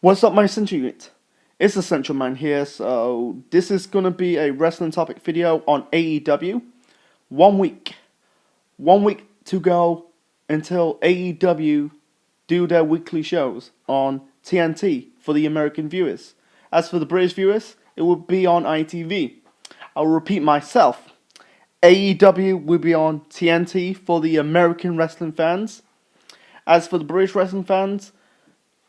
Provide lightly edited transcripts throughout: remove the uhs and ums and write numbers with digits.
What's up, my Central Unit? It's the Central Man here, so this is gonna be a wrestling topic video on AEW. 1 week. 1 week to go until AEW do their weekly shows on TNT for the American viewers. As for the British viewers, it will be on ITV. I'll repeat myself. AEW will be on TNT for the American wrestling fans. As for the British wrestling fans,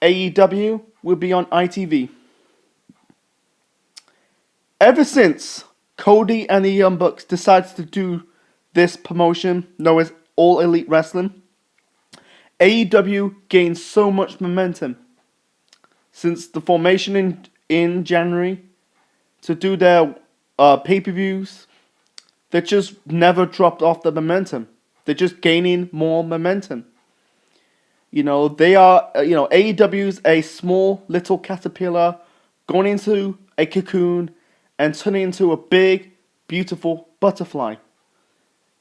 AEW will be on ITV. Ever since Cody and the Young Bucks decided to do this promotion known as All Elite Wrestling, AEW gained so much momentum since the formation in January to do their pay-per-views. They just never dropped off the momentum. They're just gaining more momentum. They are, AEW's a small little caterpillar going into a cocoon and turning into a big, beautiful butterfly.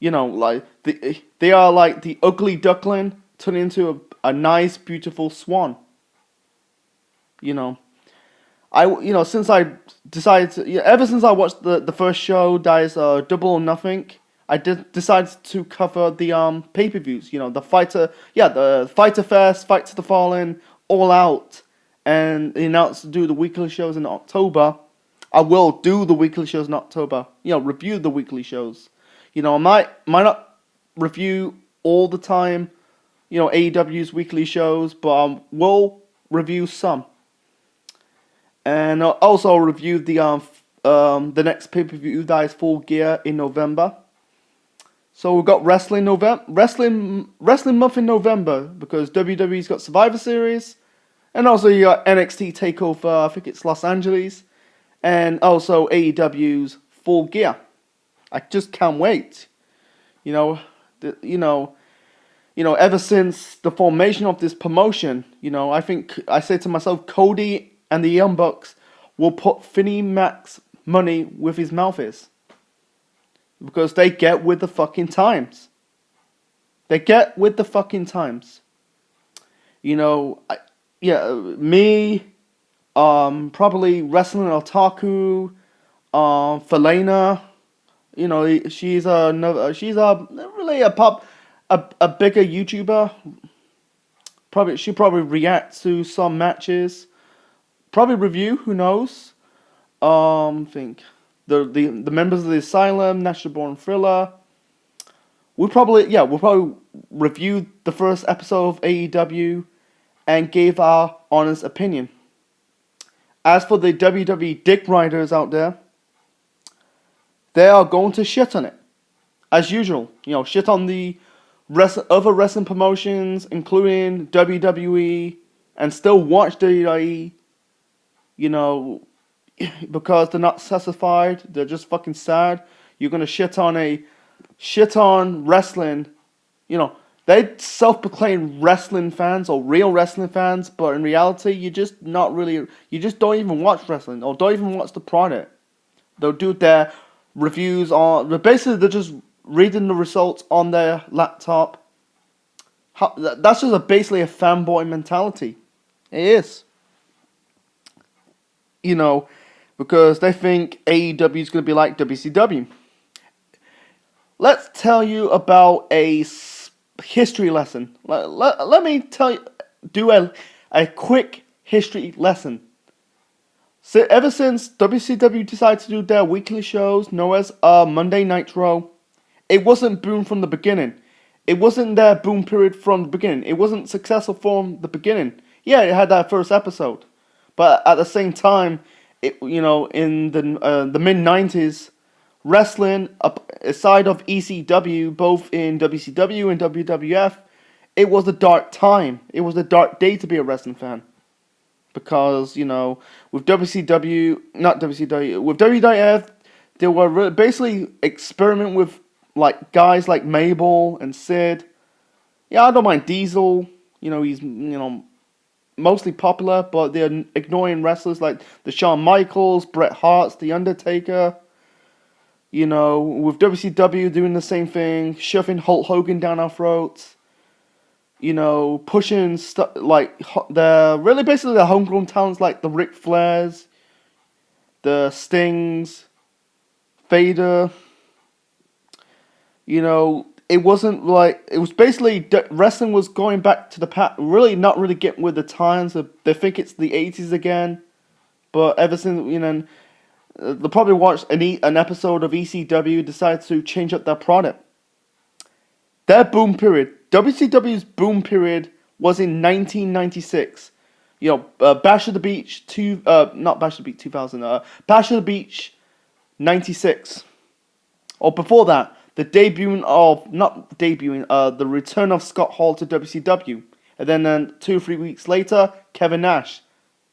They are like the ugly duckling turning into a nice, beautiful swan. Since I decided to, ever since I watched the first show, that is Double or Nothing, I decided to cover the pay-per-views. The Fighter Fest, Fight to the Fallen, All Out, and they announced to do the weekly shows in October. I will do the weekly shows in October. Review the weekly shows. I might not review all the time, AEW's weekly shows, but I will review some. And I'll also review the next pay-per-view that is Full Gear in November. So we've got wrestling month in November because WWE's got Survivor Series, and also you got NXT Takeover. I think it's Los Angeles, and also AEW's Full Gear. I just can't wait. Ever since the formation of this promotion, I think I said to myself, Cody and the Young Bucks will put Finny Mac's money with his mouth is. Because they get with the fucking times. Me, probably wrestling otaku, Felena, she's really a bigger YouTuber. She probably react to some matches, probably review. Who knows? Think. The members of the Asylum, Natural Born Thriller. We'll probably review the first episode of AEW and give our honest opinion. As for the WWE dick riders out there, they are going to shit on it. As usual. Shit on the other wrestling promotions, including WWE, and still watch WWE, because they're not satisfied, they're just fucking sad. You're gonna shit on wrestling. They self-proclaim wrestling fans or real wrestling fans, but in reality, you just don't even watch wrestling or don't even watch the product. They'll do their reviews basically they're just reading the results on their laptop. That's just basically a fanboy mentality. It is. Because they think AEW is going to be like WCW. Let's tell you about a history lesson. Let me do a quick history lesson. So ever since WCW decided to do their weekly shows known as Monday Nitro, it wasn't boom from the beginning. It wasn't their boom period from the beginning. It wasn't successful from the beginning. Yeah, it had that first episode. But at the same time, in the mid-90s, wrestling, aside of ECW, both in WCW and WWF, it was a dark time. It was a dark day to be a wrestling fan. Because, with with WWF, they were basically experimenting with, guys like Mabel and Sid. Yeah, I don't mind Diesel. He's, mostly popular, but they're ignoring wrestlers like the Shawn Michaels, Bret Hart's, The Undertaker. With WCW doing the same thing, shoving Hulk Hogan down our throats. pushing stuff like they're really basically the homegrown talents like the Ric Flairs, the Stings, Vader. It wasn't like it was basically wrestling was going back to the past, really not really getting with the times. They think it's the 80s again, but ever since they probably watched an episode of ECW, decided to change up their product. Their boom period, WCW's boom period, was in 1996. Bash of the Beach not Bash of the Beach 2000. Bash of the Beach 96. Or before that, the return of Scott Hall to WCW, and then 2 or 3 weeks later, Kevin Nash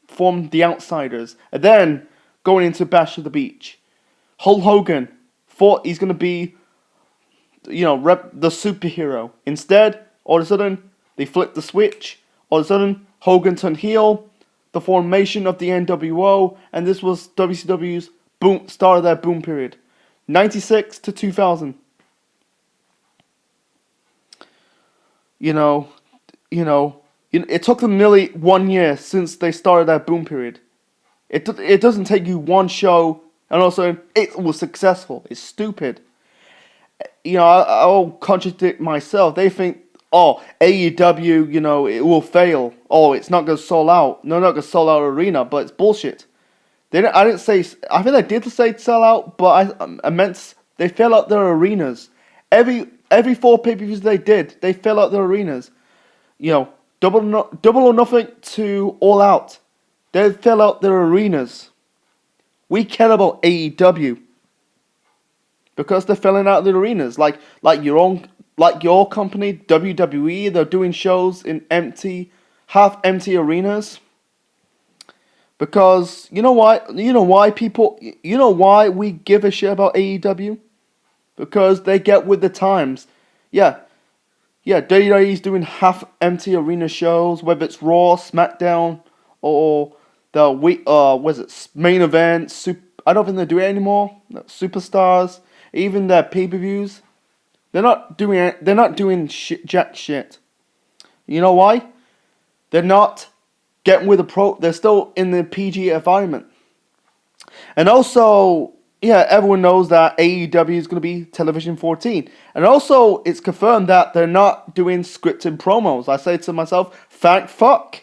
formed the Outsiders, and then going into Bash of the Beach, Hulk Hogan thought he's gonna be, the superhero. Instead, all of a sudden, they flipped the switch. All of a sudden, Hogan turned heel. The formation of the NWO, and this was WCW's start of their boom period, 96 to 2000. It took them nearly 1 year since they started their boom period. It doesn't take you one show, and also it was successful. It's stupid. I'll contradict myself. They think, AEW, it will fail. It's not going to sell out. No, not going to sell out arena, but it's bullshit. I think they did say sell out, but I meant they fill out their arenas. Every 4 pay-per-views they did, they fill out their arenas. Double or Nothing to All Out, they fill out their arenas. We care about AEW because they're filling out the arenas, like your company WWE. They're doing shows in half empty arenas. Because you know why we give a shit about AEW? Because they get with the times. Yeah, WWE's doing half-empty arena shows, whether it's Raw, SmackDown, or the main event. I don't think they do it anymore. Superstars, even their pay-per-views, they're not doing jack shit. You know why? They're not getting with the They're still in the PG environment, and also. Yeah, everyone knows that AEW is going to be Television 14. And also, it's confirmed that they're not doing scripted promos. I say to myself, thank fuck.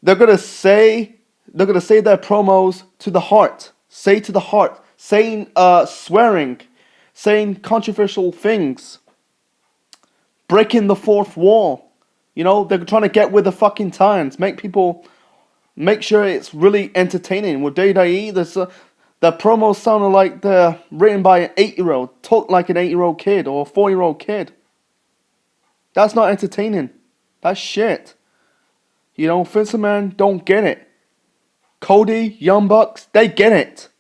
They're going to say their promos to the heart. Say to the heart. Saying swearing. Saying controversial things. Breaking the fourth wall. They're trying to get with the fucking times. Make sure it's really entertaining. With WWE, the promos sounded like they're written by an 8-year-old, talk like an 8-year-old kid or a 4-year-old kid. That's not entertaining. That's shit. Vince McMahon don't get it. Cody, Young Bucks, they get it.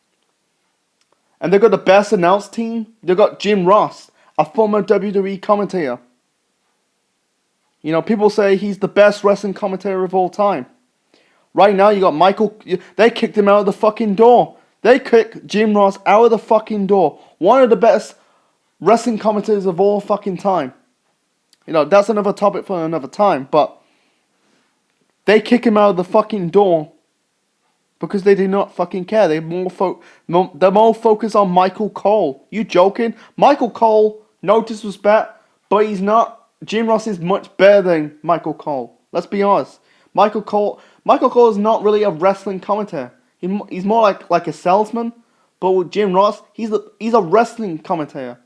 And they've got the best announced team. They've got Jim Ross, a former WWE commentator. People say he's the best wrestling commentator of all time. Right now, you got Michael. They kicked him out of the fucking door. They kicked Jim Ross out of the fucking door. One of the best wrestling commentators of all fucking time. That's another topic for another time. But they kick him out of the fucking door because they do not fucking care. They're more focused on Michael Cole. You joking? Michael Cole, no disrespect, but he's not. Jim Ross is much better than Michael Cole. Let's be honest. Michael Cole is not really a wrestling commentator. He's more like a salesman, but with Jim Ross, he's a wrestling commentator.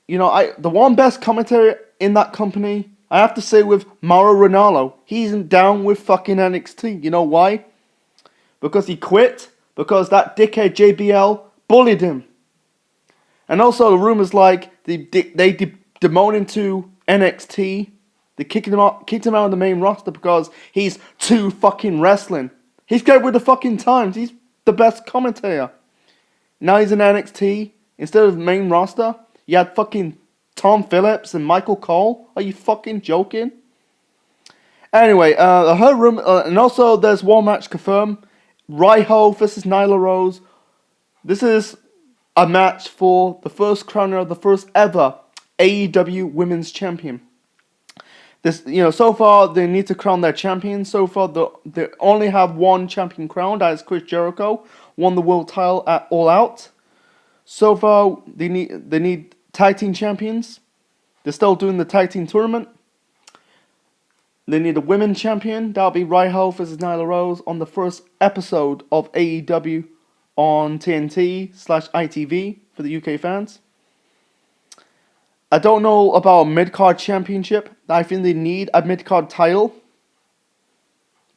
The one best commentator in that company, I have to say, with Mauro Ranallo. He's down with fucking NXT. You know why? Because he quit. Because that dickhead JBL bullied him. And also the rumors like they demoted him to NXT. They kicked him out of the main roster because he's too fucking wrestling. He's good with the fucking times. He's the best commentator. Now he's in NXT. Instead of main roster, you had fucking Tom Phillips and Michael Cole. Are you fucking joking? Anyway, I heard rumor, and also there's one match confirmed. Riho versus Nyla Rose. This is a match for the first crowner of the first ever AEW Women's Champion. This, so far they need to crown their champion. So far they only have one champion crowned. That is Chris Jericho, won the world title at All Out. So far they need tag team champions. They're still doing the tag team tournament. They need a women's champion. That'll be Riho versus Nyla Rose on the first episode of AEW on TNT/ITV for the UK fans. I don't know about a mid-card championship. I think they need a mid-card title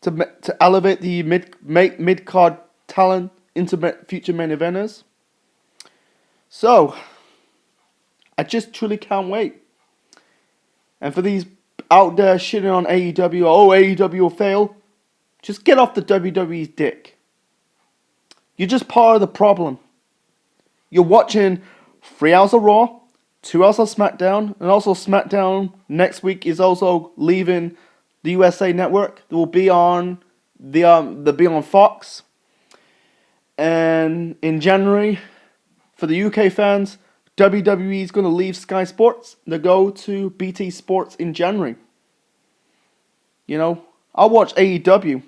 to elevate the mid-card talent into future main eventers. So, I just truly can't wait. And for these out there shitting on AEW, AEW will fail, just get off the WWE's dick. You're just part of the problem. You're watching 3 hours of Raw, 2 hours of SmackDown, and also SmackDown next week is also leaving the USA Network. They will be on they'll be on Fox. And in January, for the UK fans, WWE is going to leave Sky Sports. They go to BT Sports in January. I'll watch AEW.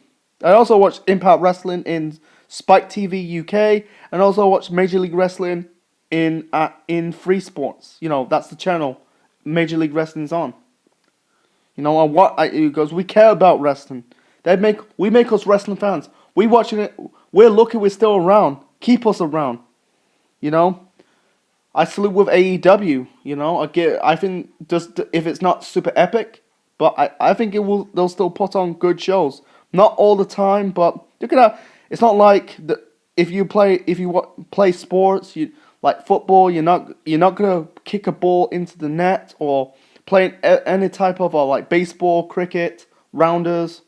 I also watch Impact Wrestling in Spike TV UK, and also watch Major League Wrestling in Free Sports. That's the channel Major League Wrestling's on. Because we care about wrestling. We make us wrestling fans. We watching it. We're lucky we're still around. Keep us around. I salute with AEW. I think just if it's not super epic, but I think they'll still put on good shows. Not all the time, but it's not like if you play sports, like football, you're not gonna kick a ball into the net or play any type of like baseball, cricket, rounders.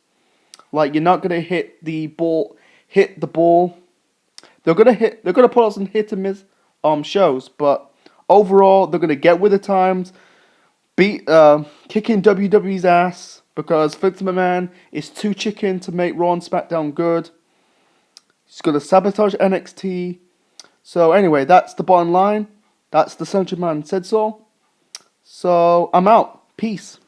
Like you're not gonna hit the ball. They're gonna put us in hit and miss shows, but overall they're gonna get with the times, kicking WWE's ass because Vince McMahon is too chicken to make Raw and SmackDown good. He's gonna sabotage NXT. So anyway, that's the bottom line. That's the Central Man said so. So I'm out. Peace.